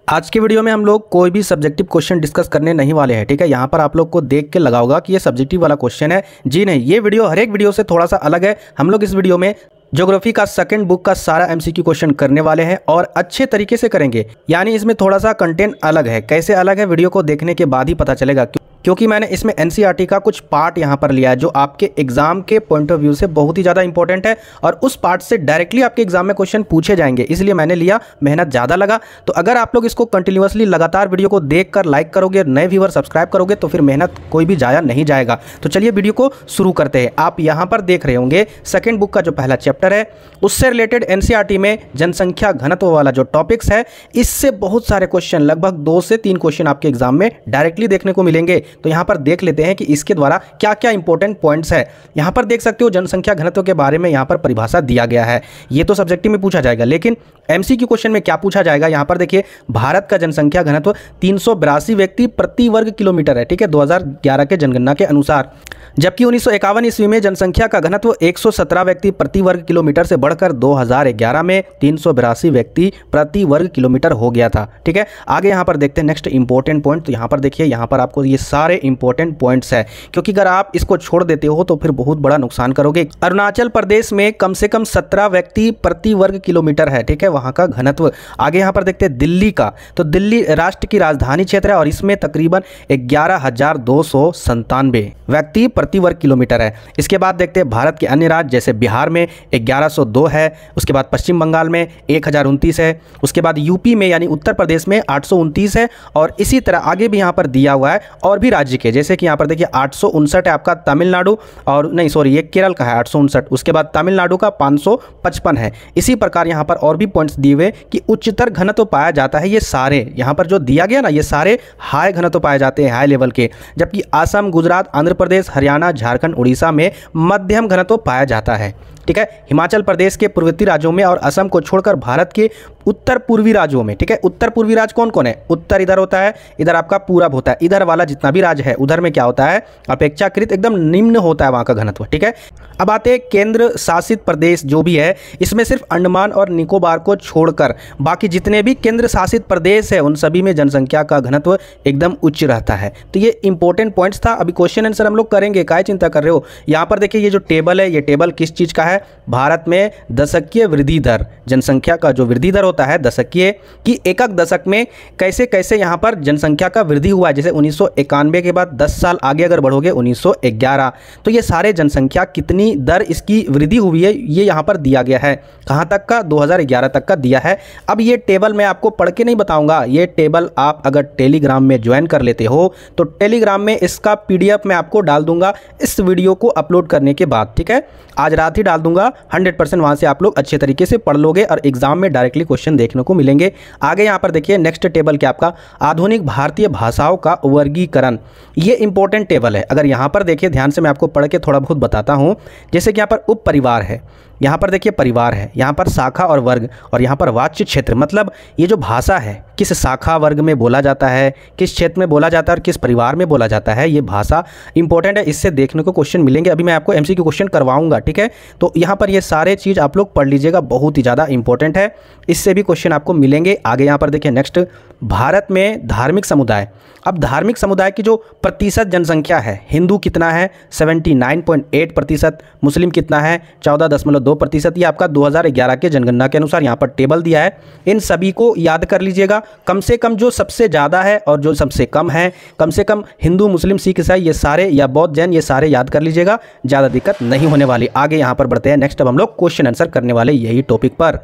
आज के वीडियो में हम लोग कोई भी सब्जेक्टिव क्वेश्चन डिस्कस करने नहीं वाले हैं। ठीक है, यहाँ पर आप लोग को देख के लगा होगा कि ये सब्जेक्टिव वाला क्वेश्चन है। जी नहीं, ये वीडियो हर एक वीडियो से थोड़ा सा अलग है। हम लोग इस वीडियो में ज्योग्राफी का सेकंड बुक का सारा एमसीक्यू क्वेश्चन करने वाले हैं और अच्छे तरीके से करेंगे। यानी इसमें थोड़ा सा कंटेंट अलग है। कैसे अलग है, वीडियो को देखने के बाद ही पता चलेगा, क्योंकि मैंने इसमें एनसीईआरटी का कुछ पार्ट यहाँ पर लिया है जो आपके एग्जाम के पॉइंट ऑफ व्यू से बहुत ही ज़्यादा इंपॉर्टेंट है और उस पार्ट से डायरेक्टली आपके एग्जाम में क्वेश्चन पूछे जाएंगे, इसलिए मैंने लिया। मेहनत ज़्यादा लगा, तो अगर आप लोग इसको कंटिन्यूअसली लगातार वीडियो को देखकर लाइक करोगे, नए व्यूअर सब्सक्राइब करोगे, तो फिर मेहनत कोई भी जाया नहीं जाएगा। तो चलिए वीडियो को शुरू करते हैं। आप यहाँ पर देख रहे होंगे सेकेंड बुक का जो पहला चैप्टर है, उससे रिलेटेड एनसीईआरटी में जनसंख्या घनत्व वाला जो टॉपिक्स है, इससे बहुत सारे क्वेश्चन, लगभग 2 से 3 क्वेश्चन आपके एग्जाम में डायरेक्टली देखने को मिलेंगे। तो यहाँ पर देख लेते हैं कि इसके द्वारा क्या क्या इंपॉर्टेंट पॉइंट्स है। यहाँ पर देख सकते हो जनसंख्या घनत्व के बारे में यहाँ पर परिभाषा दिया गया है। ये तो सब्जेक्टिव में पूछा जाएगा, लेकिन एमसीक्यू क्वेश्चन में क्या पूछा जाएगा, यहाँ पर देखिए भारत का जनसंख्या घनत्व 382 व्यक्ति प्रति वर्ग किलोमीटर है। ठीक है, 2011 के जनगणना के अनुसार, जबकि 1951 ईस्वी में जनसंख्या का घनत्व 117 व्यक्ति प्रति वर्ग किलोमीटर से बढ़कर 2011 में 382 व्यक्ति प्रति वर्ग किलोमीटर हो गया था। ठीक है, आगे यहाँ पर देखते हैं नेक्स्ट इंपॉर्टेंट पॉइंट। तो यहाँ पर देखिए, यहाँ पर आपको ये सारे इंपॉर्टेंट पॉइंट्स है, क्योंकि अगर आप इसको छोड़ देते हो तो फिर बहुत बड़ा नुकसान करोगे। अरुणाचल प्रदेश में कम से कम 17 व्यक्ति प्रति वर्ग किलोमीटर है। ठीक है, वहाँ का घनत्व। आगे यहाँ पर देखते हैं दिल्ली का, तो दिल्ली राष्ट्र की राजधानी क्षेत्र है और इसमें तकरीबन 11,297 व्यक्ति प्रति वर्ग किलोमीटर है। इसके बाद देखते हैं भारत के अन्य राज्य, जैसे बिहार में 1102 है, उसके बाद पश्चिम बंगाल में 1029 है, उसके बाद यूपी में यानी उत्तर प्रदेश में 829 है, और इसी तरह आगे भी यहाँ पर दिया हुआ है और भी राज्य के, जैसे कि यहाँ पर देखिए 859 है आपका तमिलनाडु, और नहीं सॉरी ये केरल का है 859, उसके बाद तमिलनाडु का 555 है। इसी प्रकार यहाँ पर और भी पॉइंट्स दिए हुए कि उच्चतर घनत्व पाया जाता है। ये सारे यहाँ पर जो दिया गया ना, ये सारे हाई घनत्व पाए जाते हैं, हाई लेवल के, जबकि असम, गुजरात, आंध्र प्रदेश, हरियाणा, झारखंड, उड़ीसा में मध्यम घनत्व पाया जाता है। ठीक है, हिमाचल प्रदेश के पूर्वोत्तर राज्यों में और असम को छोड़कर भारत के उत्तर पूर्वी राज्यों में, ठीक है, उत्तर पूर्वी राज्य कौन कौन है, उत्तर इधर होता है, इधर आपका पूरब होता है, इधर वाला जितना भी राज्य है उधर में क्या होता है, अपेक्षाकृत एकदम निम्न होता है वहाँ का घनत्व। ठीक है, अब आते हैं केंद्र शासित प्रदेश जो भी है, इसमें सिर्फ अंडमान और निकोबार को छोड़कर बाकी जितने भी केंद्र शासित प्रदेश है उन सभी में जनसंख्या का घनत्व एकदम उच्च रहता है। तो ये इंपॉर्टेंट पॉइंट्स था। अभी क्वेश्चन आंसर हम लोग करेंगे, काय चिंता कर रहे हो। यहाँ पर देखिए ये जो टेबल है, ये टेबल किस चीज़ का है, भारत में दशकीय वृद्धि दर, जनसंख्या का जो वृद्धि दर होता है दशकीय, कि एकक दशक में कैसे कैसे यहाँ पर जनसंख्या का वृद्धि हुआ है। जैसे 1991 के बाद 10 साल आगे अगर बढ़ोगे 1911, तो ये सारे जनसंख्या कितनी दर इसकी वृद्धि हुई है ये यहाँ पर दिया गया है। कहाँ तक का, 2011 तक का दिया है। अब ये टेबल मैं आपको पढ़ के नहीं बताऊंगा, ये टेबल आप अगर टेलीग्राम में ज्वाइन कर लेते हो तो टेलीग्राम में इसका PDF मैं आपको डाल दूंगा इस वीडियो को अपलोड करने के बाद। ठीक है, आज रात ही डाल दूंगा, 100% वहाँ से आप लोग अच्छे तरीके से पढ़ लोगे और एग्जाम में डायरेक्टली क्वेश्चन देखने को मिलेंगे। आगे यहाँ पर देखिए नेक्स्ट टेबल क्या आपका, आधुनिक भारतीय भाषाओं का वर्गीकरण। ये इंपॉर्टेंट टेबल है। अगर यहाँ पर देखिए ध्यान से, मैं आपको पढ़ के थोड़ा बहुत बताता हूँ। जैसे कि यहाँ पर उप परिवार है, यहाँ पर देखिए परिवार है, यहाँ पर शाखा और वर्ग, और यहाँ पर वाच्य क्षेत्र, मतलब ये जो भाषा है किस शाखा वर्ग में बोला जाता है, किस क्षेत्र में बोला जाता है और किस परिवार में बोला जाता है, ये भाषा इंपॉर्टेंट है। इससे देखने को क्वेश्चन मिलेंगे। अभी मैं आपको एमसीक्यू क्वेश्चन करवाऊंगा। ठीक है, तो यहाँ पर ये सारे चीज़ आप लोग पढ़ लीजिएगा, बहुत ही ज़्यादा इंपॉर्टेंट है, इससे भी क्वेश्चन आपको मिलेंगे। आगे यहाँ पर देखिए नेक्स्ट, भारत में धार्मिक समुदाय। अब धार्मिक समुदाय की जो प्रतिशत जनसंख्या है, हिंदू कितना है 79.8%, मुस्लिम कितना है 14.2%। ये आपका 2011 के जनगणना के अनुसार यहाँ पर टेबल दिया है। इन सभी को याद कर लीजिएगा, कम से कम जो सबसे ज़्यादा है और जो सबसे कम है, कम से कम हिंदू, मुस्लिम, सिख, ईसाई ये सारे, या बौद्ध, जैन, ये सारे याद कर लीजिएगा, ज़्यादा दिक्कत नहीं होने वाली। आगे यहाँ पर बढ़ते हैं नेक्स्ट, अब हम लोग क्वेश्चन आंसर करने वाले यही टॉपिक पर।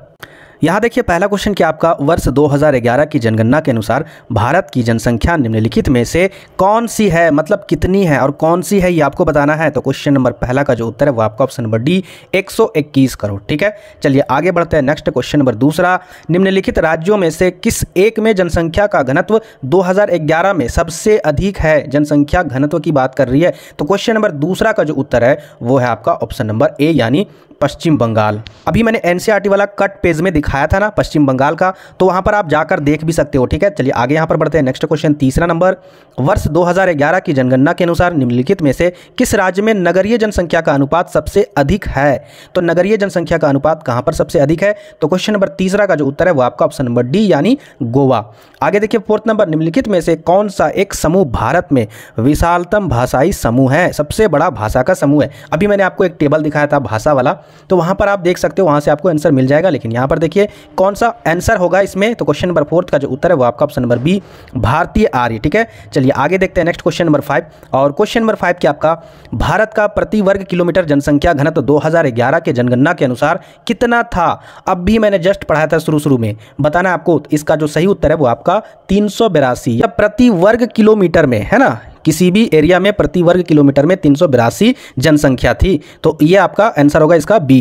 यहाँ देखिए पहला क्वेश्चन क्या आपका, वर्ष 2011 की जनगणना के अनुसार भारत की जनसंख्या निम्नलिखित में से कौन सी है, मतलब कितनी है और कौन सी है ये आपको बताना है। तो क्वेश्चन नंबर पहला का जो उत्तर है वो आपका ऑप्शन नंबर डी 121 करोड़। ठीक है, चलिए आगे बढ़ते हैं नेक्स्ट। क्वेश्चन नंबर दूसरा, निम्नलिखित राज्यों में से किस एक में जनसंख्या का घनत्व 2011 में सबसे अधिक है। जनसंख्या घनत्व की बात कर रही है, तो क्वेश्चन नंबर दूसरा का जो उत्तर है वो है आपका ऑप्शन नंबर ए, यानी पश्चिम बंगाल। अभी मैंने एनसीईआरटी वाला कट पेज में दिखाया था ना पश्चिम बंगाल का, तो वहां पर आप जाकर देख भी सकते हो। ठीक है, चलिए आगे यहां पर बढ़ते हैं। नेक्स्ट क्वेश्चन तीसरा नंबर, वर्ष 2011 की जनगणना के अनुसार निम्नलिखित में से किस राज्य में नगरीय जनसंख्या का अनुपात सबसे अधिक है? तो नगरीय जनसंख्या का अनुपात कहां पर सबसे अधिक है? तो क्वेश्चन नंबर तीसरा का जो उत्तर है वो आपका ऑप्शन नंबर डी यानी गोवा। आगे देखिए फोर्थ नंबर, निम्नलिखित में से कौन सा एक समूह भारत में विशालतम भाषाई समूह है? सबसे बड़ा भाषा का समूह है। अभी मैंने आपको एक टेबल दिखाया था भाषा वाला, तो वहां पर आप देख सकते हो, वहां से आपको आंसर मिल जाएगा। लेकिन यहां पर देखिए कौन सा आंसर होगा इसमें, तो क्वेश्चन नंबर फोर्थ का जो उत्तर है वो आपका ऑप्शन नंबर बी भारतीय आर्य। ठीक है, चलिए आगे देखते हैं नेक्स्ट क्वेश्चन नंबर 5। और क्वेश्चन नंबर 5 क्या आपका, भारत का प्रति वर्ग किलोमीटर जनसंख्या घनत्व 2011 के जनगणना के अनुसार कितना था? अब भी मैंने जस्ट पढ़ाया था शुरू में, बताना आपको इसका जो सही उत्तर है वो आपका 382 या प्रति वर्ग किलोमीटर में, है ना, किसी भी एरिया में प्रति वर्ग किलोमीटर में 382 जनसंख्या थी। तो ये आपका आंसर होगा इसका बी।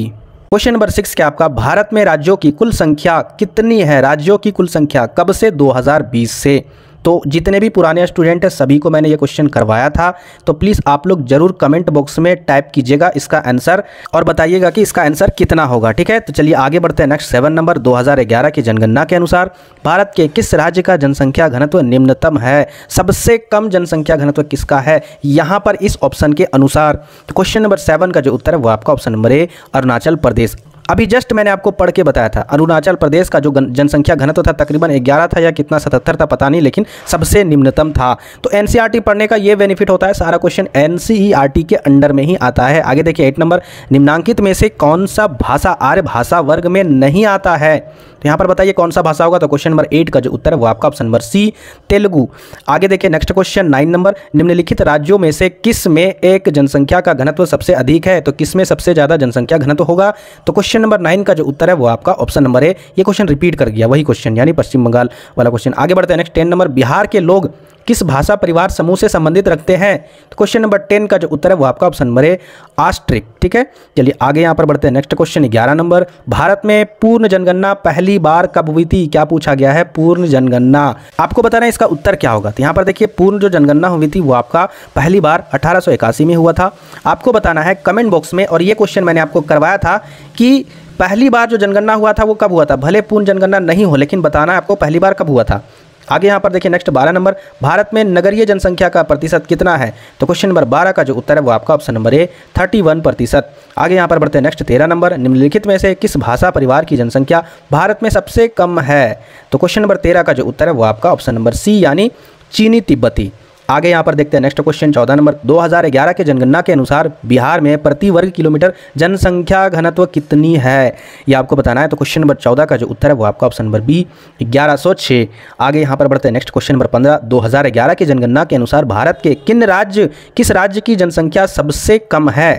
क्वेश्चन नंबर 6 क्या आपका, भारत में राज्यों की कुल संख्या कितनी है? राज्यों की कुल संख्या कब से? 2020 से। तो जितने भी पुराने स्टूडेंट हैं सभी को मैंने ये क्वेश्चन करवाया था, तो प्लीज़ आप लोग जरूर कमेंट बॉक्स में टाइप कीजिएगा इसका आंसर और बताइएगा कि इसका आंसर कितना होगा। ठीक है, तो चलिए आगे बढ़ते हैं। नेक्स्ट 7 नंबर, 2011 की जनगणना के अनुसार भारत के किस राज्य का जनसंख्या घनत्व निम्नतम है? सबसे कम जनसंख्या घनत्व किसका है यहाँ पर इस ऑप्शन के अनुसार? तो क्वेश्चन नंबर 7 का जो उत्तर है वो आपका option number A Arunachal Pradesh. अभी जस्ट मैंने आपको पढ़ के बताया था, अरुणाचल प्रदेश का जो जनसंख्या घनत्व था तकरीबन 11 था या कितना 77 था पता नहीं, लेकिन सबसे निम्नतम था। तो एनसीईआरटी पढ़ने का ये बेनिफिट होता है, सारा क्वेश्चन एनसीईआरटी के अंडर में ही आता है। आगे देखिए 8 नंबर, निम्नांकित में से कौन सा भाषा आर्य भाषा वर्ग में नहीं आता है? तो यहाँ पर बताइए कौन सा भाषा होगा? तो क्वेश्चन नंबर 8 का जो उत्तर है वो आपका ऑप्शन नंबर सी तेलुगु। आगे देखिए नेक्स्ट क्वेश्चन 9 नंबर, निम्नलिखित राज्यों में से किस में एक जनसंख्या का घनत्व सबसे अधिक है? तो किस में सबसे ज़्यादा जनसंख्या घनत्व होगा? तो क्वेश्चन नंबर 9 का जो उत्तर है वो आपका ऑप्शन नंबर ए। ये क्वेश्चन रिपीट कर गया, वही क्वेश्चन यानी पश्चिम बंगाल वाला क्वेश्चन। आगे बढ़ते हैं नेक्स्ट 10 नंबर, बिहार के लोग किस भाषा परिवार समूह से संबंधित रखते हैं? तो क्वेश्चन नंबर 10 का जो उत्तर है वो आपका ऑप्शन नंबर ए आस्ट्रिक। ठीक है, चलिए आगे यहाँ पर बढ़ते हैं। नेक्स्ट क्वेश्चन 11 नंबर, भारत में पूर्ण जनगणना पहली बार कब हुई थी? क्या पूछा गया है? पूर्ण जनगणना। आपको बताना है इसका उत्तर क्या होगा। तो यहाँ पर देखिए पूर्ण जो जनगणना हुई थी वो आपका पहली बार 1881 में हुआ था। आपको बताना है कमेंट बॉक्स में, और ये क्वेश्चन मैंने आपको करवाया था कि पहली बार जो जनगणना हुआ था वो कब हुआ था, भले पूर्ण जनगणना नहीं हो लेकिन बताना है आपको पहली बार कब हुआ था। आगे यहाँ पर देखिए नेक्स्ट 12 नंबर, भारत में नगरीय जनसंख्या का प्रतिशत कितना है? तो क्वेश्चन नंबर 12 का जो उत्तर है वो आपका ऑप्शन नंबर ए 31%। आगे यहाँ पर बढ़ते हैं नेक्स्ट 13 नंबर, निम्नलिखित में से किस भाषा परिवार की जनसंख्या भारत में सबसे कम है? तो क्वेश्चन नंबर 13 का जो उत्तर है वो आपका ऑप्शन नंबर सी यानी चीनी तिब्बती। आगे यहाँ पर देखते हैं नेक्स्ट क्वेश्चन 14 नंबर, 2011 के जनगणना के अनुसार बिहार में प्रति वर्ग किलोमीटर जनसंख्या घनत्व कितनी है? ये आपको बताना है। तो क्वेश्चन नंबर 14 का जो उत्तर है वो आपका ऑप्शन नंबर बी 1106। आगे यहाँ पर बढ़ते हैं नेक्स्ट क्वेश्चन नंबर 15, 2011 की जनगणना के अनुसार भारत के किस राज्य की जनसंख्या सबसे कम है?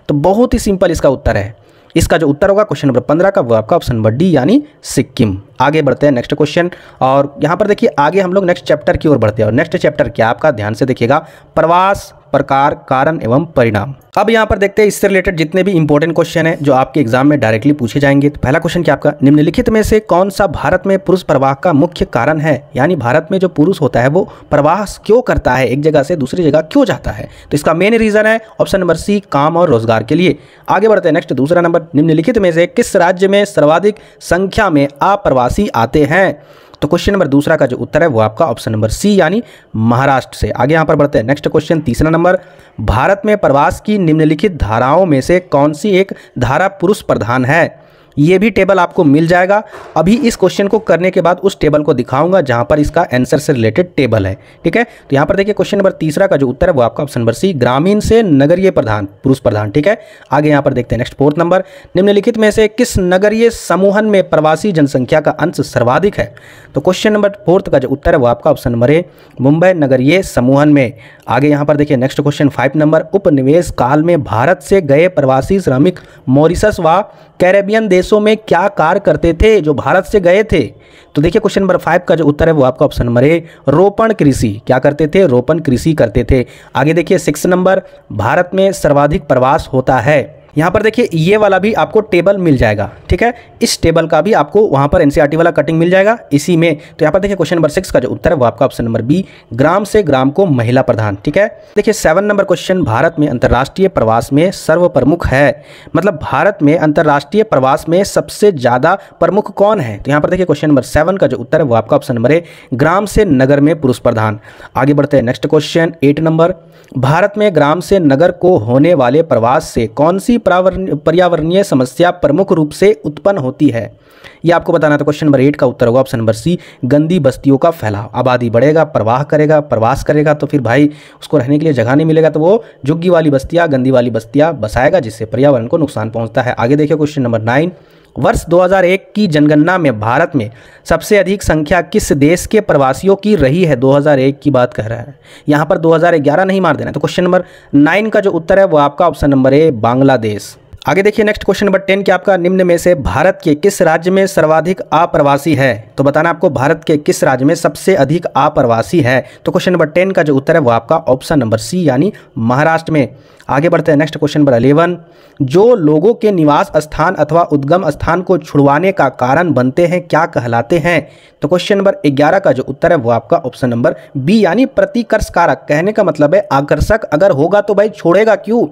तो बहुत ही सिंपल इसका उत्तर है। इसका जो उत्तर होगा क्वेश्चन नंबर 15 का वो आपका ऑप्शन नंबर डी यानी सिक्किम। आगे बढ़ते हैं नेक्स्ट क्वेश्चन, और यहाँ पर देखिए आगे हम लोग नेक्स्ट चैप्टर की ओर बढ़ते हैं। और नेक्स्ट चैप्टर क्या आपका, ध्यान से देखिएगा, प्रवास, प्रकार, कारण एवं परिणाम। अब यहाँ पर देखते हैं इससे रिलेटेड जितने भी इंपॉर्टेंट क्वेश्चन हैं जो आपके एग्जाम में डायरेक्टली पूछे जाएंगे। तो पहला क्वेश्चन क्या आपका, निम्नलिखित में से कौन सा भारत में पुरुष प्रवाह का मुख्य कारण है? यानी भारत में जो पुरुष होता है वो प्रवास क्यों करता है, एक जगह से दूसरी जगह क्यों जाता है? तो इसका मेन रीजन है ऑप्शन नंबर सी काम और रोजगार के लिए। आगे बढ़ते हैं नेक्स्ट दूसरा नंबर, निम्नलिखित में से किस राज्य में सर्वाधिक संख्या में अप्रवासी आते हैं? तो क्वेश्चन नंबर दूसरा का जो उत्तर है वो आपका ऑप्शन नंबर सी यानी महाराष्ट्र से। आगे यहाँ पर बढ़ते हैं नेक्स्ट क्वेश्चन तीसरा नंबर, भारत में प्रवास की निम्नलिखित धाराओं में से कौन सी एक धारा पुरुष प्रधान है? ये भी टेबल आपको मिल जाएगा। अभी इस क्वेश्चन को करने के बाद उस टेबल को दिखाऊंगा जहां पर इसका आंसर से रिलेटेड टेबल है। ठीक है, तो यहां पर देखिए क्वेश्चन नंबर तीसरा का जो उत्तर है वो आपका ऑप्शन नंबर सी ग्रामीण से नगरीय प्रधान पुरुष प्रधान। ठीक है, आगे यहां पर देखते हैं नेक्स्ट फोर्थ नंबर, निम्नलिखित में से किस नगरीय समूहन में प्रवासी जनसंख्या का अंश सर्वाधिक है? तो क्वेश्चन नंबर फोर्थ का जो उत्तर है वो आपका ऑप्शन नंबर ए मुंबई नगरीय समूहन में। आगे यहां पर देखिए नेक्स्ट क्वेश्चन 5 नंबर, उपनिवेश काल में भारत से गए प्रवासी श्रमिक मॉरिशस व कैरेबियन देशों में क्या कार्य करते थे जो भारत से गए थे? तो देखिए क्वेश्चन नंबर 5 का जो उत्तर है वो आपका ऑप्शन नंबर ए रोपण कृषि। क्या करते थे? रोपण कृषि करते थे। आगे देखिए 6 नंबर, भारत में सर्वाधिक प्रवास होता है यहाँ पर देखिए ये वाला भी आपको टेबल मिल जाएगा, ठीक है, इस टेबल का भी आपको वहाँ पर एनसीईआरटी वाला कटिंग मिल जाएगा इसी में। तो यहाँ पर देखिए क्वेश्चन नंबर 6 का जो उत्तर है वो आपका ऑप्शन नंबर बी, ग्राम से ग्राम को महिला प्रधान, ठीक है। देखिए 7 नंबर क्वेश्चन, भारत में अंतर्राष्ट्रीय प्रवास में सर्व प्रमुख है, मतलब भारत में अंतर्राष्ट्रीय प्रवास में सबसे ज़्यादा प्रमुख कौन है। तो यहाँ पर देखिए क्वेश्चन नंबर 7 का जो उत्तर है वो आपका ऑप्शन नंबर ए, ग्राम से नगर में पुरुष प्रधान। आगे बढ़ते हैं नेक्स्ट क्वेश्चन 8 नंबर, भारत में ग्राम से नगर को होने वाले प्रवास से कौन सी पर्यावरणीय समस्या प्रमुख रूप से उत्पन्न होती है, ये आपको बताना। तो क्वेश्चन नंबर 8 का उत्तर होगा ऑप्शन नंबर सी, गंदी बस्तियों का फैलाव। आबादी बढ़ेगा, प्रवास करेगा तो फिर भाई उसको रहने के लिए जगह नहीं मिलेगा, तो वो झुग्गी वाली बस्तियाँ, गंदी वाली बस्तियाँ बसाएगा, जिससे पर्यावरण को नुकसान पहुंचता है। आगे देखिए क्वेश्चन नंबर 9, वर्ष 2001 की जनगणना में भारत में सबसे अधिक संख्या किस देश के प्रवासियों की रही है। 2001 की बात कह रहा है, यहाँ पर 2011 नहीं मार देना। तो क्वेश्चन नंबर 9 का जो उत्तर है वो आपका ऑप्शन नंबर ए, बांग्लादेश। आगे देखिए नेक्स्ट क्वेश्चन नंबर 10 क्या आपका, निम्न में से भारत के किस राज्य में सर्वाधिक अप्रवासी है। तो बताना आपको भारत के किस राज्य में सबसे अधिक अप्रवासी है। तो क्वेश्चन नंबर 10 का जो उत्तर है वो आपका ऑप्शन नंबर सी, यानी महाराष्ट्र में। आगे बढ़ते हैं नेक्स्ट क्वेश्चन नंबर 11, जो लोगों के निवास स्थान अथवा उद्गम स्थान को छुड़वाने का कारण बनते हैं क्या कहलाते हैं। तो क्वेश्चन नंबर 11 का जो उत्तर है वो आपका ऑप्शन नंबर बी, यानी प्रतिकर्ष कारक। कहने का मतलब है आकर्षक अगर होगा तो भाई छोड़ेगा क्यों,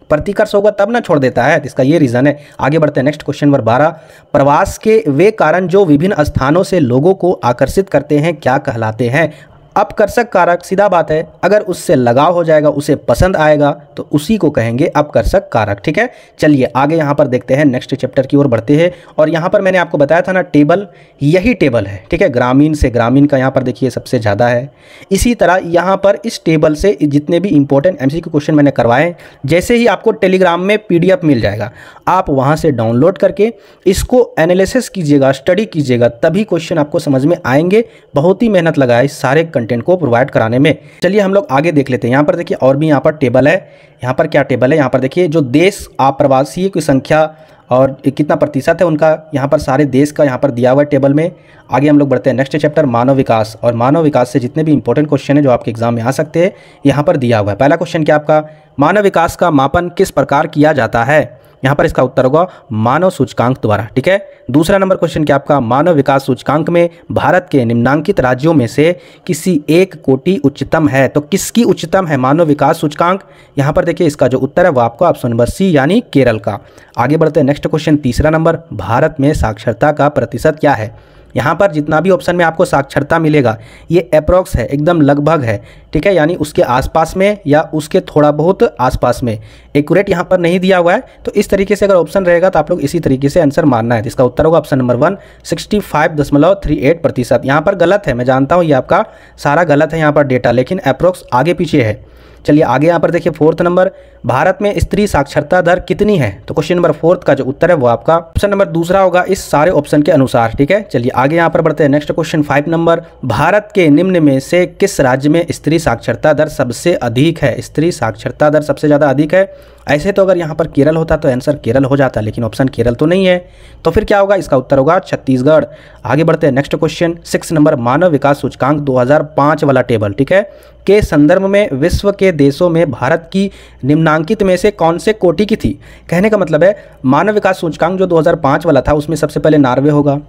प्रतिकर्ष होगा तब ना छोड़ देता है, इसका ये रीज़न है। आगे बढ़ते हैं नेक्स्ट क्वेश्चन नंबर 12, प्रवास के वे कारण जो विभिन्न स्थानों से लोगों को आकर्षित करते हैं क्या कहलाते हैं। अपकर्षक कारक, सीधा बात है, अगर उससे लगाव हो जाएगा, उसे पसंद आएगा तो उसी को कहेंगे अपकर्षक कारक, ठीक है। चलिए आगे यहाँ पर देखते हैं, नेक्स्ट चैप्टर की ओर बढ़ते हैं। और यहाँ पर मैंने आपको बताया था ना टेबल, यही टेबल है, ठीक है। ग्रामीण से ग्रामीण का यहाँ पर देखिए सबसे ज़्यादा है। इसी तरह यहाँ पर इस टेबल से जितने भी इंपॉर्टेंट एमसीक्यू क्वेश्चन मैंने करवाए, जैसे ही आपको टेलीग्राम में PDF मिल जाएगा, आप वहाँ से डाउनलोड करके इसको एनालिसिस कीजिएगा, स्टडी कीजिएगा, तभी क्वेश्चन आपको समझ में आएंगे। बहुत ही मेहनत लगा है इस सारे कंटेंट को प्रोवाइड कराने में। चलिए हम लोग आगे देख लेते हैं। यहाँ पर देखिए और भी यहाँ पर टेबल है। यहाँ पर क्या टेबल है, यहाँ पर देखिए जो देश अप्रवासी की संख्या और कितना प्रतिशत है उनका, यहाँ पर सारे देश का यहाँ पर दिया हुआ है टेबल में। आगे हम लोग बढ़ते हैं नेक्स्ट चैप्टर मानव विकास, और मानव विकास से जितने भी इंपॉर्टेंट क्वेश्चन है जो आपके एग्जाम में आ सकते हैं यहाँ पर दिया हुआ है। पहला क्वेश्चन क्या आपका, मानव विकास का मापन किस प्रकार किया जाता है। यहाँ पर इसका उत्तर होगा मानव सूचकांक द्वारा, ठीक है। दूसरा नंबर क्वेश्चन क्या आपका, मानव विकास सूचकांक में भारत के निम्नांकित राज्यों में से किसी एक कोटि उच्चतम है। तो किसकी उच्चतम है मानव विकास सूचकांक, यहाँ पर देखिए इसका जो उत्तर है वो आपका ऑप्शन नंबर सी, यानी केरल का। आगे बढ़ते हैं नेक्स्ट क्वेश्चन तीसरा नंबर, भारत में साक्षरता का प्रतिशत क्या है। यहाँ पर जितना भी ऑप्शन में आपको साक्षरता मिलेगा ये अप्रॉक्स है, एकदम लगभग है, ठीक है, यानी उसके आसपास में या उसके थोड़ा बहुत आसपास में, एक्यूरेट यहाँ पर नहीं दिया हुआ है। तो इस तरीके से अगर ऑप्शन रहेगा तो आप लोग इसी तरीके से आंसर मारना है। तो इसका उत्तर होगा ऑप्शन नंबर 1, 65.38%। यहाँ पर गलत है, मैं जानता हूँ ये आपका सारा गलत है यहाँ पर डेटा, लेकिन अप्रॉक्स आगे पीछे है। चलिए आगे यहाँ पर देखिए फोर्थ नंबर, भारत में स्त्री साक्षरता दर कितनी है। तो क्वेश्चन नंबर 4 का जो उत्तर है वो आपका ऑप्शन नंबर दूसरा होगा इस सारे ऑप्शन के अनुसार, ठीक है। चलिए आगे यहाँ पर बढ़ते हैं नेक्स्ट क्वेश्चन 5 नंबर, भारत के निम्न में से किस राज्य में स्त्री साक्षरता दर सबसे अधिक है। स्त्री साक्षरता दर सबसे ज़्यादा अधिक है, ऐसे तो अगर यहाँ पर केरल होता तो आंसर केरल हो जाता, लेकिन ऑप्शन केरल तो नहीं है, तो फिर क्या होगा, इसका उत्तर होगा छत्तीसगढ़। आगे बढ़ते हैं नेक्स्ट क्वेश्चन 6 नंबर, मानव विकास सूचकांक 2005 वाला टेबल, ठीक है, के संदर्भ में विश्व के देशों में भारत की निम्नांकित में से कौन से कोटि की थी। कहने का मतलब है मानव विकास सूचकांक जो 2005 वाला था उसमें सबसे पहले नॉर्वे होगा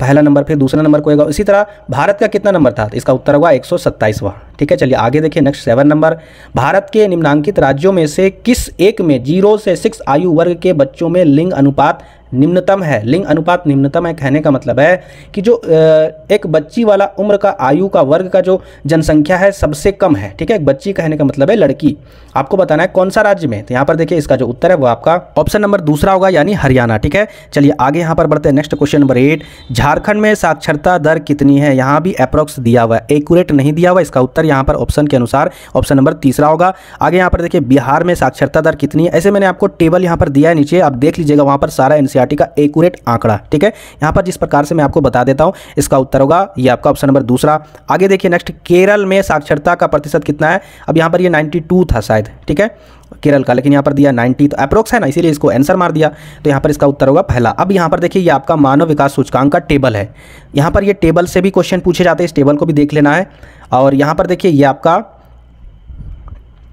पहला नंबर, फिर दूसरा नंबर को होगा, इसी तरह भारत का कितना नंबर था, तो इसका उत्तर होगा 127वां, ठीक है। चलिए आगे देखिए नेक्स्ट 7 नंबर, भारत के निम्नांकित राज्यों में से किस एक में 0 से 6 आयु वर्ग के बच्चों में लिंग अनुपात निम्नतम है। लिंग अनुपात निम्नतम है, कहने का मतलब है कि जो एक बच्ची वाला उम्र का आयु का वर्ग का जो जनसंख्या है सबसे कम है, ठीक है। एक बच्ची कहने का मतलब है लड़की। आपको बताना है कौन सा राज्य में, तो यहाँ पर देखिए इसका जो उत्तर है वो आपका ऑप्शन नंबर दूसरा होगा, यानी हरियाणा, ठीक है। चलिए आगे यहाँ पर बढ़ते हैं नेक्स्ट क्वेश्चन नंबर 8, झारखंड में साक्षरता दर कितनी है। यहाँ भी अप्रॉक्स दिया हुआ है, एक्यूरेट नहीं दिया हुआ, इसका उत्तर यहाँ पर ऑप्शन के अनुसार ऑप्शन नंबर तीसरा होगा। आगे यहाँ पर देखिए बिहार में साक्षरता दर कितनी है, ऐसे मैंने आपको टेबल यहाँ पर दिया है नीचे, आप देख लीजिएगा, वहाँ पर सारा एनसीईआरटी का एक्यूरेट आंकड़ा, ठीक है। यहाँ पर जिस प्रकार से मैं आपको बता देता हूँ इसका उत्तर होगा ये आपका ऑप्शन नंबर दूसरा। आगे देखिए नेक्स्ट, केरल में साक्षरता का प्रतिशत कितना है। अब यहाँ पर ये 92 था शायद, ठीक है, केरल का, लेकिन यहाँ पर दिया 90, तो अप्रोक्स है ना, इसीलिए इसको आंसर मार दिया, तो यहाँ पर इसका उत्तर होगा पहला। अब यहाँ पर देखिए ये आपका मानव विकास सूचकांक का टेबल है, यहाँ पर ये टेबल से भी क्वेश्चन पूछे जाते हैं, इस टेबल को भी देख लेना है। और यहाँ पर देखिए ये आपका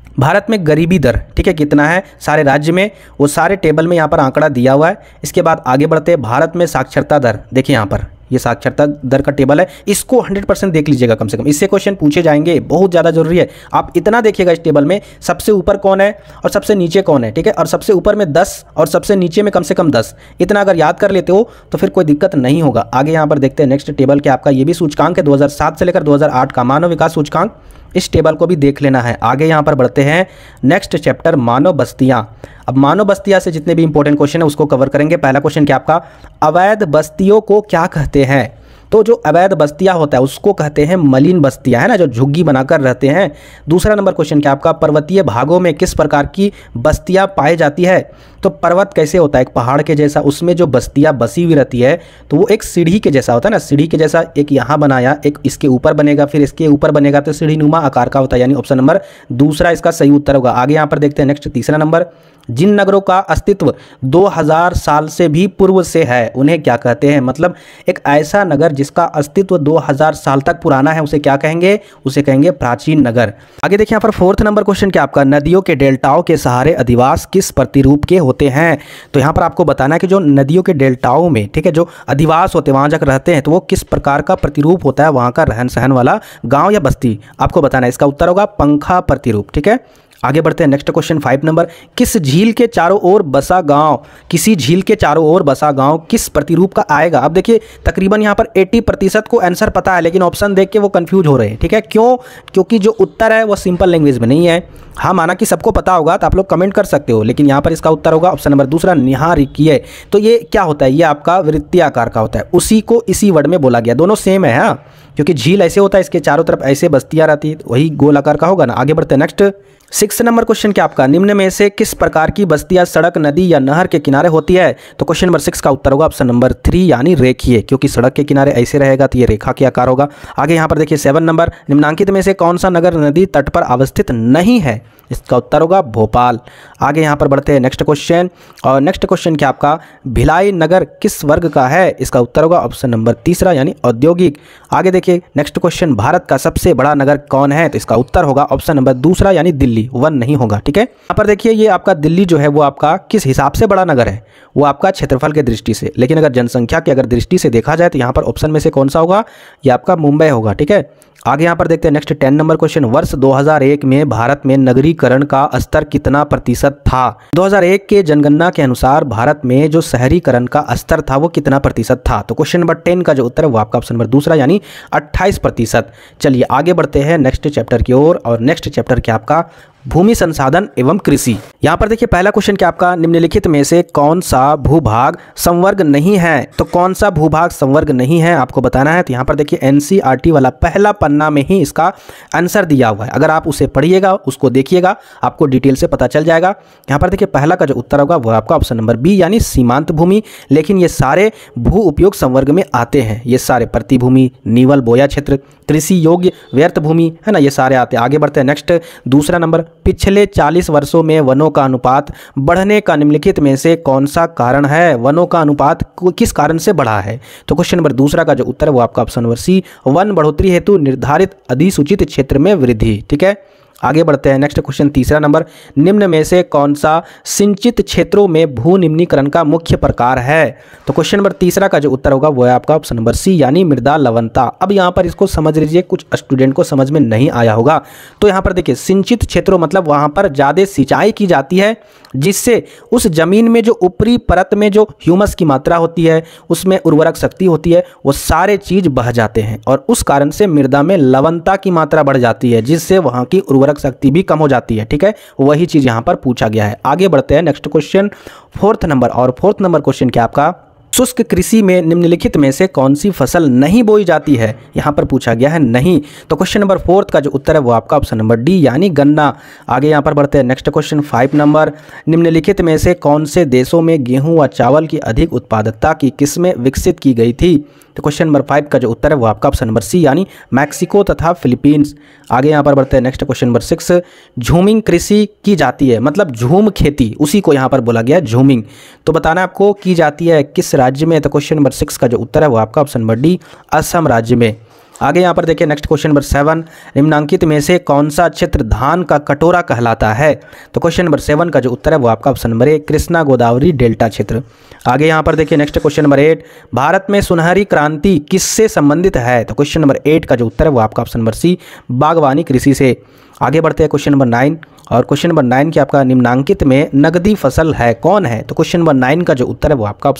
भारत में गरीबी दर, ठीक है, कितना है सारे राज्य में, वो सारे टेबल में यहाँ पर आंकड़ा दिया हुआ है। इसके बाद आगे बढ़ते हैं, भारत में साक्षरता दर, देखिए यहाँ पर ये साक्षरता दर का टेबल है, इसको 100% देख लीजिएगा कम से कम, इससे क्वेश्चन पूछे जाएंगे, बहुत ज़्यादा जरूरी है। आप इतना देखिएगा इस टेबल में सबसे ऊपर कौन है और सबसे नीचे कौन है, ठीक है, और सबसे ऊपर में 10 और सबसे नीचे में कम से कम 10, इतना अगर याद कर लेते हो तो फिर कोई दिक्कत नहीं होगा। आगे यहाँ पर देखते हैं नेक्स्ट टेबल के आपका ये भी सूचकांक है 2007 से लेकर 2008 का मानव विकास सूचकांक, इस टेबल को भी देख लेना है। आगे यहाँ पर बढ़ते हैं नेक्स्ट चैप्टर मानव बस्तियाँ। अब मानव बस्तियाँ से जितने भी इंपॉर्टेंट क्वेश्चन है उसको कवर करेंगे। पहला क्वेश्चन क्या आपका, अवैध बस्तियों को क्या कहते हैं? तो जो अवैध बस्तियां होता है उसको कहते हैं मलिन बस्तियां, है ना, जो झुग्गी बनाकर रहते हैं। दूसरा नंबर क्वेश्चन क्या आपका, पर्वतीय भागों में किस प्रकार की बस्तियां पाई जाती है? तो पर्वत कैसे होता है, एक पहाड़ के जैसा, उसमें जो बस्तियां बसी हुई रहती है तो वो एक सीढ़ी के जैसा होता है ना, सीढ़ी के जैसा, एक यहाँ बनाया, एक इसके ऊपर बनेगा, फिर इसके ऊपर बनेगा, तो सीढ़ी नुमा आकार का होता है, यानी ऑप्शन नंबर दूसरा इसका सही उत्तर होगा। आगे यहाँ पर देखते हैं नेक्स्ट तीसरा नंबर, जिन नगरों का अस्तित्व 2000 साल से भी पूर्व से है उन्हें क्या कहते हैं? मतलब एक ऐसा नगर जिसका अस्तित्व 2000 साल तक पुराना है उसे क्या कहेंगे? उसे कहेंगे प्राचीन नगर। आगे देखिए यहाँ पर फोर्थ नंबर क्वेश्चन क्या आपका, नदियों के डेल्टाओं के सहारे अधिवास किस प्रतिरूप के होते हैं? तो यहाँ पर आपको बताना है कि जो नदियों के डेल्टाओं में, ठीक है, जो अधिवास होते हैं वहाँ जाकर रहते हैं तो वो किस प्रकार का प्रतिरूप होता है, वहाँ का रहन सहन वाला गाँव या बस्ती, आपको बताना है। इसका उत्तर होगा पंखा प्रतिरूप, ठीक है। आगे बढ़ते हैं नेक्स्ट क्वेश्चन 5 नंबर, किस झील के चारों ओर बसा गांव, किसी झील के चारों ओर बसा गांव किस प्रतिरूप का आएगा? अब देखिए तकरीबन यहाँ पर 80% को आंसर पता है, लेकिन ऑप्शन देख के वो कंफ्यूज हो रहे हैं, ठीक है। क्यों? क्योंकि जो उत्तर है वो सिंपल लैंग्वेज में नहीं है। हाँ, माना कि सबको पता होगा तो आप लोग कमेंट कर सकते हो, लेकिन यहाँ पर इसका उत्तर होगा ऑप्शन नंबर दूसरा, निहारिकीय। तो ये क्या होता है, ये आपका वृत्तीय आकार का होता है, उसी को इसी वर्ड में बोला गया, दोनों सेम है। हाँ, क्योंकि झील ऐसे होता है, इसके चारों तरफ ऐसे बस्तियां रहती है, वही गोल आकार का होगा ना। आगे बढ़ते हैं नेक्स्ट 6 नंबर क्वेश्चन क्या आपका, निम्न में से किस प्रकार की बस्तियां सड़क, नदी या नहर के किनारे होती है? तो क्वेश्चन नंबर 6 का उत्तर होगा ऑप्शन नंबर 3 यानी रेखीय, क्योंकि सड़क के किनारे ऐसे रहेगा तो ये रेखा के आकार होगा। आगे यहाँ पर देखिए 7 नंबर, निम्नांकित में से कौन सा नगर नदी तट पर अवस्थित नहीं है? इसका उत्तर होगा भोपाल। आगे यहाँ पर बढ़ते हैं नेक्स्ट क्वेश्चन, और नेक्स्ट क्वेश्चन क्या आपका, भिलाई नगर किस वर्ग का है? इसका उत्तर होगा ऑप्शन नंबर तीसरा यानी औद्योगिक। आगे देखिए नेक्स्ट क्वेश्चन, भारत का सबसे बड़ा नगर कौन है? तो इसका उत्तर होगा ऑप्शन नंबर दूसरा यानी दिल्ली, 1 नहीं होगा, ठीक है। यहाँ पर देखिए ये आपका दिल्ली जो है वो आपका किस हिसाब से बड़ा नगर है, वो आपका क्षेत्रफल के दृष्टि से, लेकिन अगर जनसंख्या की अगर दृष्टि से देखा जाए तो यहाँ पर ऑप्शन में से कौन सा होगा, ये आपका मुंबई होगा, ठीक है। आगे यहाँ पर देखते हैं नेक्स्ट 10 नंबर क्वेश्चन, वर्ष 2001 में भारत में नगरीकरण का स्तर कितना प्रतिशत था? 2001 के जनगणना के अनुसार भारत में जो शहरीकरण का स्तर था वो कितना प्रतिशत था? तो क्वेश्चन नंबर 10 का जो उत्तर है वो आपका ऑप्शन नंबर दूसरा यानी 28%। चलिए आगे बढ़ते हैं नेक्स्ट चैप्टर की ओर, और नेक्स्ट चैप्टर क्या आपका, भूमि संसाधन एवं कृषि। यहाँ पर देखिए पहला क्वेश्चन क्या आपका, निम्नलिखित में से कौन सा भूभाग संवर्ग नहीं है? तो कौन सा भूभाग संवर्ग नहीं है आपको बताना है। तो यहाँ पर देखिए एनसीईआरटी वाला पहला पन्ना में ही इसका आंसर दिया हुआ है, अगर आप उसे पढ़िएगा, उसको देखिएगा, आपको डिटेल से पता चल जाएगा। यहाँ पर देखिए पहला का जो उत्तर होगा वो आपका ऑप्शन नंबर बी यानी सीमांत भूमि, लेकिन ये सारे भू उपयोग संवर्ग में आते हैं, ये सारे प्रतिभूमि, नीवल बोया क्षेत्र, कृषि योग्य व्यर्थ भूमि, है ना, ये सारे आते हैं। आगे बढ़ते हैं नेक्स्ट दूसरा नंबर, पिछले 40 वर्षों में वनों का अनुपात बढ़ने का निम्नलिखित में से कौन सा कारण है? वनों का अनुपात किस कारण से बढ़ा है? तो क्वेश्चन नंबर दूसरा का जो उत्तर है वो आपका ऑप्शन नंबर सी, वन बढ़ोतरी हेतु निर्धारित अधिसूचित क्षेत्र में वृद्धि, ठीक है। आगे बढ़ते हैं नेक्स्ट क्वेश्चन तीसरा नंबर, निम्न में से कौन सा सिंचित क्षेत्रों में भू निम्नीकरण का मुख्य प्रकार है? तो क्वेश्चन नंबर तीसरा का जो उत्तर होगा वो है आपका ऑप्शन नंबर सी यानी मृदा लवणता। अब यहाँ पर इसको समझ लीजिए, कुछ स्टूडेंट को समझ में नहीं आया होगा। तो यहाँ पर देखिए सिंचित क्षेत्रों मतलब वहाँ पर ज़्यादा सिंचाई की जाती है, जिससे उस जमीन में जो ऊपरी परत में जो ह्यूमस की मात्रा होती है, उसमें उर्वरक शक्ति होती है, वो सारे चीज़ बह जाते हैं और उस कारण से मृदा में लवणता की मात्रा बढ़ जाती है, जिससे वहाँ की उर्वरक शक्ति भी कम हो जाती है, ठीक है। वही चीज़ यहाँ पर पूछा गया है। आगे बढ़ते हैं नेक्स्ट क्वेश्चन 4th नंबर, और 4th नंबर क्वेश्चन क्या आपका, शुष्क कृषि में निम्नलिखित में से कौन सी फसल नहीं बोई जाती है? यहाँ पर पूछा गया है नहीं। तो क्वेश्चन नंबर 4 का जो उत्तर है वो आपका ऑप्शन नंबर डी यानी गन्ना। आगे यहाँ पर बढ़ते हैं नेक्स्ट क्वेश्चन 5 नंबर, निम्नलिखित में से कौन से देशों में गेहूं व चावल की अधिक उत्पादकता की किस्में विकसित की गई थी? तो क्वेश्चन नंबर 5 का जो उत्तर है वो आपका ऑप्शन नंबर सी यानी मैक्सिको तथा फिलीपींस। आगे यहाँ पर बढ़ते हैं नेक्स्ट क्वेश्चन नंबर 6, झूमिंग कृषि की जाती है, मतलब झूम खेती, उसी को यहाँ पर बोला गया झूमिंग। तो बताना आपको की जाती है किस राज्य में? तो क्वेश्चन नंबर 6 का जो उत्तर है वो आपका ऑप्शन नंबर डी असम राज्य में। आगे यहाँ पर देखिए नेक्स्ट क्वेश्चन नंबर 7, निम्नांकित में से कौन सा क्षेत्र धान का कटोरा कहलाता है? तो क्वेश्चन नंबर 7 का जो उत्तर है वो आपका option number A Krishna Godavari delta क्षेत्र। आगे यहाँ पर देखिए नेक्स्ट क्वेश्चन नंबर 8, भारत में सुनहरी क्रांति किससे संबंधित है? तो क्वेश्चन नंबर 8 का जो उत्तर है वो आपका ऑप्शन नंबर सी बागवानी कृषि से। आगे बढ़ते हैं क्वेश्चन नंबर 9, और क्वेश्चन नंबर 9 की आपका निम्नांकित में नगदी फसल है कौन है? तो क्वेश्चन नंबर 9 का जो उत्तर है वो आपका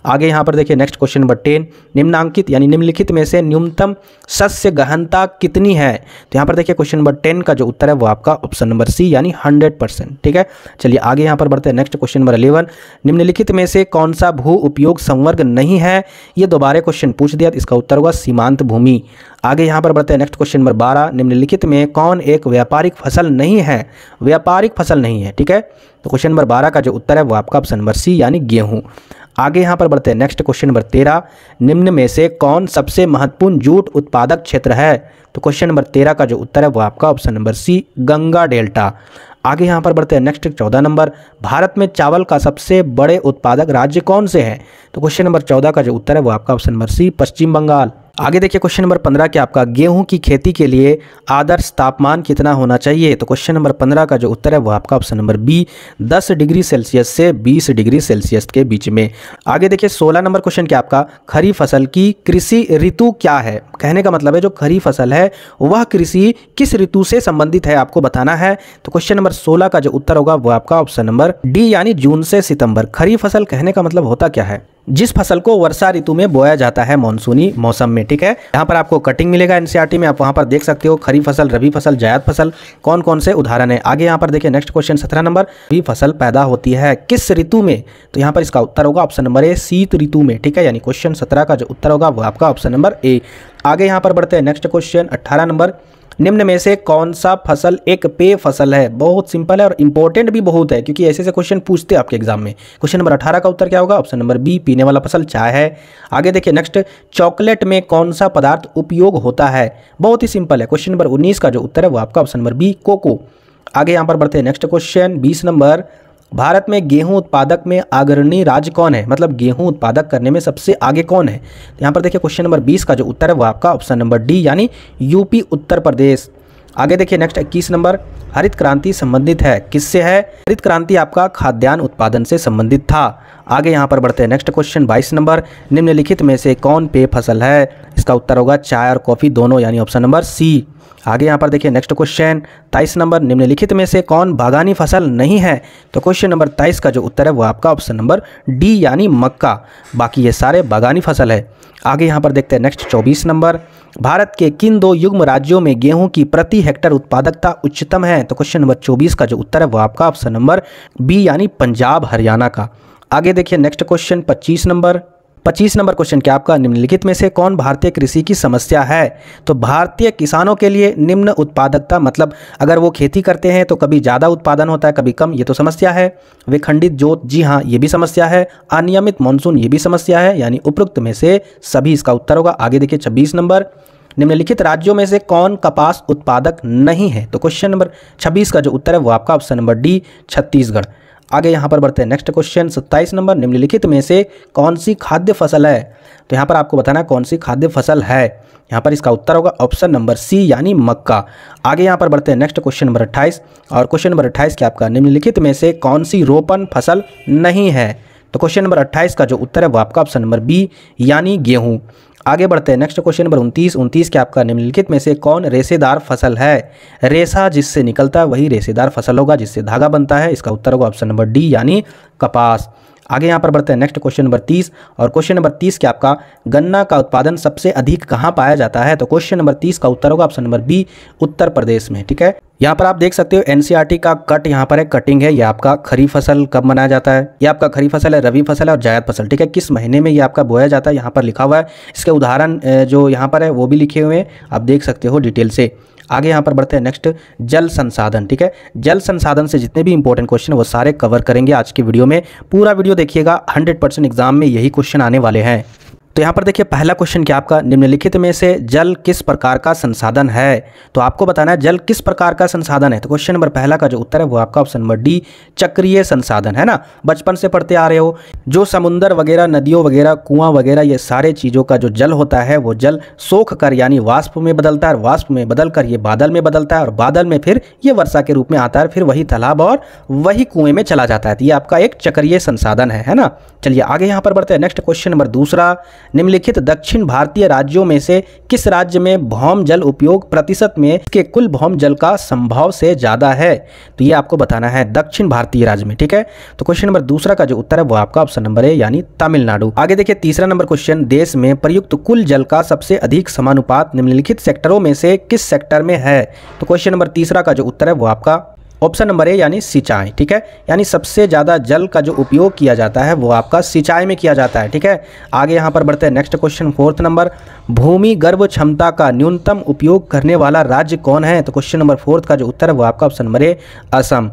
आगे यहाँ पर देखिए नेक्स्ट क्वेश्चन नंबर 10, निम्नांकित यानी निम्नलिखित में से न्यूनतम शस्य गहनता कितनी है? तो यहाँ पर देखिए क्वेश्चन नंबर 10 का जो उत्तर है वो आपका ऑप्शन नंबर सी यानी 100%। ठीक है, चलिए आगे यहाँ पर बढ़ते हैं नेक्स्ट क्वेश्चन नंबर 11, निम्नलिखित में से कौन सा भू उपयोग संवर्ग नहीं है? ये दोबारा क्वेश्चन पूछ दिया, तो इसका उत्तर होगा सीमांत भूमि। आगे यहाँ पर बढ़ते हैं नेक्स्ट क्वेश्चन नंबर 12, निम्नलिखित में कौन एक व्यापारिक फसल नहीं है? व्यापारिक फसल नहीं है। ठीक है, तो क्वेश्चन नंबर 12 का जो उत्तर है वो आपका ऑप्शन नंबर सी यानी गेहूं। आगे यहाँ पर बढ़ते हैं नेक्स्ट क्वेश्चन नंबर 13, निम्न में से कौन सबसे महत्वपूर्ण जूट उत्पादक क्षेत्र है? तो क्वेश्चन नंबर 13 का जो उत्तर है वो आपका option number C Ganga delta. आगे यहाँ पर बढ़ते हैं नेक्स्ट 14 नंबर, भारत में चावल का सबसे बड़े उत्पादक राज्य कौन से हैं? तो क्वेश्चन नंबर 14 का जो उत्तर है वो आपका ऑप्शन नंबर सी पश्चिम बंगाल। आगे देखिए क्वेश्चन नंबर 15 के आपका गेहूं की खेती के लिए आदर्श तापमान कितना होना चाहिए? तो क्वेश्चन नंबर 15 का जो उत्तर है वो आपका option number B 10 degree Celsius से 20 डिग्री सेल्सियस के बीच में। आगे देखिए 16 नंबर क्वेश्चन के आपका खरीफ फसल की कृषि ऋतु क्या है? कहने का मतलब है जो खरीफ फसल है वह कृषि किस ऋतु से संबंधित है आपको बताना है। तो क्वेश्चन नंबर 16 का जो उत्तर होगा वो आपका ऑप्शन नंबर डी यानी जून से सितंबर। खरीफ फसल कहने का मतलब होता क्या है? जिस फसल को वर्षा ऋतु में बोया जाता है मानसूनी मौसम में। ठीक है, यहाँ पर आपको कटिंग मिलेगा एनसीईआरटी में, आप वहाँ पर देख सकते हो खरीफ फसल, रबी फसल, जायद फसल कौन कौन से उदाहरण है। आगे यहाँ पर देखिए नेक्स्ट क्वेश्चन 17 नंबर, रबी फसल पैदा होती है किस ऋतु में? तो यहाँ पर इसका उत्तर होगा ऑप्शन नंबर ए शीत ऋतु में। ठीक है, यानी क्वेश्चन 17 का जो उत्तर होगा वो आपका ऑप्शन नंबर ए। आगे यहाँ पर बढ़ते हैं नेक्स्ट क्वेश्चन 18 नंबर, निम्न में से कौन सा फसल एक पेय फसल है? बहुत सिंपल है और इंपॉर्टेंट भी बहुत है, क्योंकि ऐसे क्वेश्चन पूछते हैं आपके एग्जाम में। क्वेश्चन नंबर 18 का उत्तर क्या होगा? ऑप्शन नंबर बी पीने वाला फसल चाय है। आगे देखिए नेक्स्ट, चॉकलेट में कौन सा पदार्थ उपयोग होता है? बहुत ही सिंपल है। क्वेश्चन नंबर 19 का जो उत्तर है वो आपका ऑप्शन नंबर बी कोको। आगे यहाँ पर बढ़ते हैं नेक्स्ट क्वेश्चन 20 नंबर, भारत में गेहूं उत्पादक में अग्रणी राज्य कौन है? मतलब गेहूं उत्पादक करने में सबसे आगे कौन है? तो यहाँ पर देखिए क्वेश्चन नंबर 20 का जो उत्तर है वो आपका ऑप्शन नंबर डी यानी यूपी उत्तर प्रदेश। आगे देखिए नेक्स्ट 21 नंबर, हरित क्रांति संबंधित है किससे है? हरित क्रांति आपका खाद्यान्न उत्पादन से संबंधित था। आगे यहाँ पर बढ़ते हैं नेक्स्ट क्वेश्चन 22 नंबर, निम्नलिखित में से कौन पेय फसल है? इसका उत्तर होगा चाय और कॉफ़ी दोनों, यानी ऑप्शन नंबर सी। आगे यहाँ पर देखिए नेक्स्ट क्वेश्चन 23 नंबर, निम्नलिखित में से कौन बागानी फसल नहीं है? तो क्वेश्चन नंबर 23 का जो उत्तर है वो आपका ऑप्शन नंबर डी यानी मक्का। बाकी ये सारे बागानी फसल है। आगे यहाँ पर देखते हैं नेक्स्ट 24 नंबर, भारत के किन दो युग्म राज्यों में गेहूं की प्रति हेक्टेयर उत्पादकता उच्चतम है? तो क्वेश्चन नंबर 24 का जो उत्तर है वो आपका ऑप्शन नंबर बी यानी पंजाब हरियाणा का। आगे देखिए नेक्स्ट क्वेश्चन 25 नंबर क्वेश्चन क्या आपका, निम्नलिखित में से कौन भारतीय कृषि की समस्या है? तो भारतीय किसानों के लिए निम्न उत्पादकता मतलब अगर वो खेती करते हैं तो कभी ज़्यादा उत्पादन होता है कभी कम, ये तो समस्या है। विखंडित जोत, जी हाँ ये भी समस्या है। अनियमित मानसून, ये भी समस्या है, यानी उपरोक्त में से सभी इसका उत्तर होगा। आगे देखिए 26 नंबर, निम्नलिखित राज्यों में से कौन कपास उत्पादक नहीं है? तो क्वेश्चन नंबर 26 का जो उत्तर है वो आपका ऑप्शन नंबर डी छत्तीसगढ़। आगे यहाँ पर बढ़ते हैं नेक्स्ट क्वेश्चन 27 नंबर, निम्नलिखित में से कौन सी खाद्य फसल है? तो यहाँ पर आपको बताना है कौन सी खाद्य फसल है। यहाँ पर इसका उत्तर होगा ऑप्शन नंबर सी यानी मक्का। आगे यहाँ पर बढ़ते हैं नेक्स्ट क्वेश्चन नंबर 28, और क्वेश्चन नंबर 28 क्या आपका, निम्नलिखित में से कौन सी रोपण फसल नहीं है? तो क्वेश्चन नंबर 28 का जो उत्तर है वो आपका ऑप्शन नंबर बी यानी गेहूँ। आगे बढ़ते हैं नेक्स्ट क्वेश्चन नंबर 29 के आपका, निम्नलिखित में से कौन रेशेदार फसल है? रेशा जिससे निकलता है वही रेशेदार फसल होगा, जिससे धागा बनता है। इसका उत्तर होगा ऑप्शन नंबर डी यानी कपास। आगे यहाँ पर बढ़ते हैं नेक्स्ट क्वेश्चन नंबर 30, और क्वेश्चन नंबर 30 के आपका, गन्ना का उत्पादन सबसे अधिक कहाँ पाया जाता है? तो क्वेश्चन नंबर 30 का उत्तर होगा option number B Uttar Pradesh में। ठीक है, यहाँ पर आप देख सकते हो एनसीईआरटी का कट यहाँ पर है, कटिंग है। ये आपका खरीफ फसल कब मनाया जाता है, ये आपका खरीफ फसल है, रबी फसल है और जायद फसल। ठीक है, किस महीने में ये आपका बोया जाता है यहाँ पर लिखा हुआ है। इसके उदाहरण जो यहाँ पर है वो भी लिखे हुए हैं, आप देख सकते हो डिटेल से। आगे यहाँ पर बढ़ते हैं नेक्स्ट जल संसाधन। ठीक है, जल संसाधन से जितने भी इंपॉर्टेंट क्वेश्चन वो सारे कवर करेंगे आज की वीडियो में। पूरा वीडियो देखिएगा, 100% एग्जाम में यही क्वेश्चन आने वाले हैं। तो तो यहाँ पर देखिए पहला क्वेश्चन क्या आपका, निम्नलिखित में से जल किस प्रकार का संसाधन है। तो आपको बताना है जल किस प्रकार का संसाधन है। तो क्वेश्चन नंबर पहला का जो उत्तर है वो आपका ऑप्शन नंबर डी, चक्रीय संसाधन है ना। बचपन से पढ़ते आ रहे हो, जो समुद्र वगैरह, नदियों वगैरह, कुआं वगैरह, ये सारे चीज़ों का जो जल होता है वो जल सोख कर यानी वाष्प में बदलता है, और वाष्प में बदल कर ये बादल में बदलता है, और बादल में फिर ये वर्षा के रूप में आता है, फिर वही तालाब और वही कुएं में चला जाता है। तो ये आपका एक चक्रीय संसाधन है ना। चलिए आगे यहाँ पर बढ़ते हैं। नेक्स्ट क्वेश्चन नंबर दूसरा, निम्नलिखित दक्षिण भारतीय राज्यों में से किस राज्य में भौम जल उपयोग प्रतिशत में के कुल भौम जल का संभाव से ज्यादा है। तो ये आपको बताना है दक्षिण भारतीय राज्य में, ठीक है। तो क्वेश्चन नंबर दूसरा का जो उत्तर है वो आपका ऑप्शन नंबर ए यानी तमिलनाडु। आगे देखिए तीसरा नंबर क्वेश्चन, देश में प्रयुक्त कुल जल का सबसे अधिक समानुपात निम्नलिखित सेक्टरों में से किस सेक्टर में है। तो क्वेश्चन नंबर तीसरा का जो उत्तर है वो आपका ऑप्शन नंबर ए यानी सिंचाई, ठीक है। यानी सबसे ज़्यादा जल का जो उपयोग किया जाता है वो आपका सिंचाई में किया जाता है, ठीक है। आगे यहाँ पर बढ़ते हैं। नेक्स्ट क्वेश्चन फोर्थ नंबर, भूमि गर्भ क्षमता का न्यूनतम उपयोग करने वाला राज्य कौन है। तो क्वेश्चन नंबर फोर्थ का जो उत्तर है वो आपका ऑप्शन नंबर ए असम।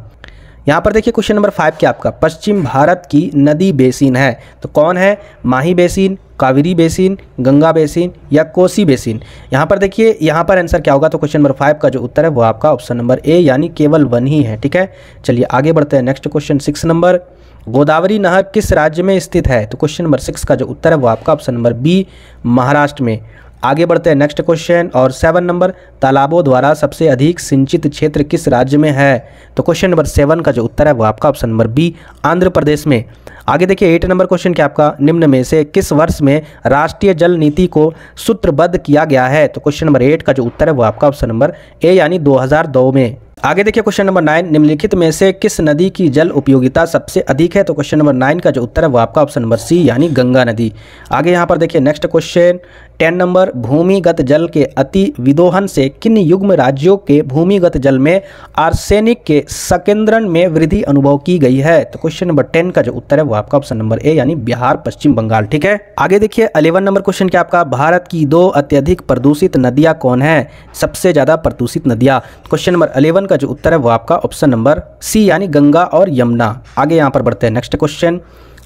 यहाँ पर देखिए क्वेश्चन नंबर 5 क्या आपका, पश्चिम भारत की नदी बेसिन है। तो कौन है, Mahi basin, Kaveri basin, Ganga basin या कोसी बेसिन। यहाँ पर देखिए यहाँ पर आंसर क्या होगा। तो क्वेश्चन नंबर 5 का जो उत्तर है वो आपका ऑप्शन नंबर ए यानी केवल वन ही है, ठीक है। चलिए आगे बढ़ते हैं। नेक्स्ट क्वेश्चन 6 नंबर, गोदावरी नहर किस राज्य में स्थित है। तो क्वेश्चन नंबर 6 का जो उत्तर है वो आपका ऑप्शन नंबर बी महाराष्ट्र में। आगे बढ़ते हैं। नेक्स्ट क्वेश्चन और 7 नंबर, तालाबों द्वारा सबसे अधिक सिंचित क्षेत्र किस राज्य में है। तो क्वेश्चन नंबर 7 का जो उत्तर है वो आपका option number B Andhra Pradesh में। आगे देखिए 8 नंबर क्वेश्चन क्या आपका, निम्न में से किस वर्ष में राष्ट्रीय जल नीति को सूत्रबद्ध किया गया है। तो क्वेश्चन नंबर 8 का जो उत्तर है वो आपका ऑप्शन नंबर ए यानी 2002 में। आगे देखिए क्वेश्चन नंबर 9, निम्नलिखित में से किस नदी की जल उपयोगिता सबसे अधिक है। तो क्वेश्चन नंबर 9 का जो उत्तर है वो आपका ऑप्शन नंबर सी यानी गंगा नदी। आगे यहाँ पर देखिए नेक्स्ट क्वेश्चन 10 नंबर, भूमिगत जल के अति विदोहन से किन युग्म राज्यों के भूमिगत जल में आर्सेनिक के संकेंद्रण में वृद्धि अनुभव की गई है। तो क्वेश्चन नंबर 10 का जो उत्तर है वो आपका ऑप्शन नंबर ए यानी बिहार, पश्चिम बंगाल, ठीक है। आगे देखिए 11 नंबर क्वेश्चन क्या आपका, भारत की 2 अत्यधिक प्रदूषित नदियां कौन है, सबसे ज्यादा प्रदूषित नदियां। क्वेश्चन नंबर 11 का जो उत्तर है वो आपका ऑप्शन नंबर सी यानी गंगा और यमुना। आगे यहाँ पर बढ़ते हैं। नेक्स्ट क्वेश्चन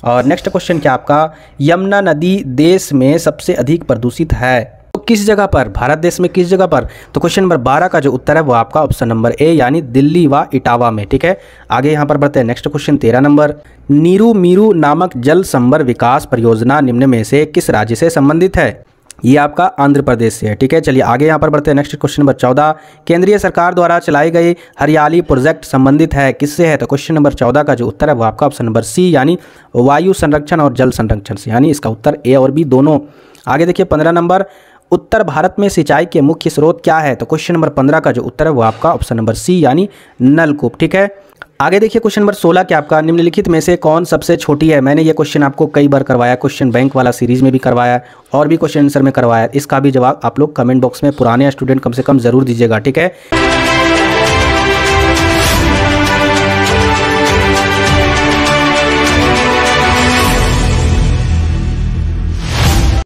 और नेक्स्ट क्वेश्चन क्या आपका, यमुना नदी देश में सबसे अधिक प्रदूषित है तो किस जगह पर, भारत देश में किस जगह पर। तो क्वेश्चन नंबर 12 का जो उत्तर है वो आपका ऑप्शन नंबर ए यानी दिल्ली व इटावा में, ठीक है। आगे यहाँ पर बढ़ते हैं। नेक्स्ट क्वेश्चन 13 नंबर, नीरू मीरू नामक जल संभर विकास परियोजना निम्न में से किस राज्य से संबंधित है। ये आपका आंध्र प्रदेश से है, ठीक है। चलिए आगे यहाँ पर बढ़ते हैं। नेक्स्ट क्वेश्चन नंबर 14, केंद्रीय सरकार द्वारा चलाई गई हरियाली प्रोजेक्ट संबंधित है किससे है। तो क्वेश्चन नंबर 14 का जो उत्तर है वो आपका ऑप्शन नंबर सी यानी वायु संरक्षण और जल संरक्षण से, यानी इसका उत्तर ए और बी दोनों। आगे देखिए 15 नंबर, उत्तर भारत में सिंचाई के मुख्य स्रोत क्या है। तो क्वेश्चन नंबर 15 का जो उत्तर है वो आपका ऑप्शन नंबर सी यानी नलकूप, ठीक है। आगे देखिए क्वेश्चन नंबर 16 क्या आपका, निम्नलिखित में से कौन सबसे छोटी है। मैंने ये क्वेश्चन आपको कई बार करवाया, क्वेश्चन बैंक वाला सीरीज में भी करवाया और भी क्वेश्चन आंसर में करवाया। इसका भी जवाब आप लोग कमेंट बॉक्स में पुराने स्टूडेंट कम से कम जरूर दीजिएगा, ठीक है।